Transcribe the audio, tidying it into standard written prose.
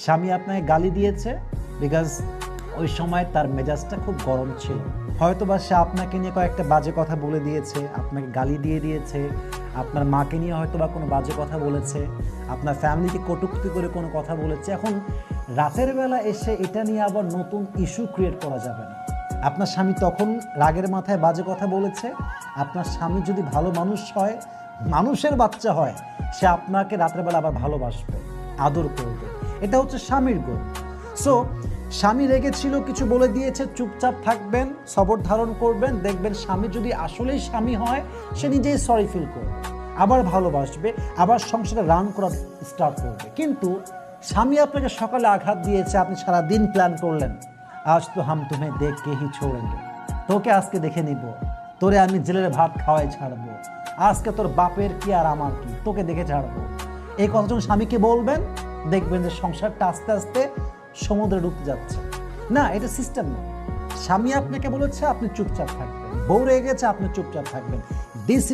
স্বামী আপনাকে গালি দিয়েছে বিকজ ওই সময় তার মেজাজটা খুব গরম ছিল। হয়তোবা সে আপনাকে নিয়ে কয়েকটা বাজে কথা বলে দিয়েছে, আপনাকে গালি দিয়ে দিয়েছে, আপনার মাকে নিয়ে হয়তোবা কোনো বাজে কথা বলেছে, আপনার ফ্যামিলিকে কটূক্তি করে কোনো কথা বলেছে। এখন রাতের বেলা এসে এটা নিয়ে আবার নতুন ইস্যু ক্রিয়েট করা যাবে না। আপনার স্বামী তখন রাগের মাথায় বাজে কথা বলেছে। আপনার স্বামী যদি ভালো মানুষ হয়, মানুষের বাচ্চা হয়, সে আপনাকে রাতের বেলা আবার ভালোবাসবে, আদর করবে। এটা হচ্ছে স্বামীর গুণ। সো স্বামী রেগেছিল, কিছু বলে দিয়েছে, চুপচাপ থাকবেন, সবর ধারণ করবেন। দেখবেন স্বামী যদি আসলেই স্বামী হয়, সে নিজেই সরি ফিল করবে, আবার ভালোবাসবে, আবার সংসারে রান করা স্টার্ট করবে। কিন্তু স্বামী আপনাকে সকালে আঘাত দিয়েছে, আপনি সারাদিন প্ল্যান করলেন, আজ তো হাম তুমে দেখ কে হি ছোড়েঙ্গে, তোকে আজকে দেখে নিব, তোরে আমি জেলের ভাত খাওয়াই ছাড়বো, আজকে তোর বাপের কি আর আমার কি, তোকে দেখে ছাড়বো। এই কথা যখন স্বামীকে বলবেন, দেখবেন যে সংসারটা আস্তে আস্তে সমুদ্রে ডুবতে যাচ্ছে। না, এটা সিস্টেম না। স্বামী আপনাকে বলেছে, আপনি চুপচাপ থাকবেন। বউ রেগে গেছে, আপনি চুপচাপ থাকবেন। দিস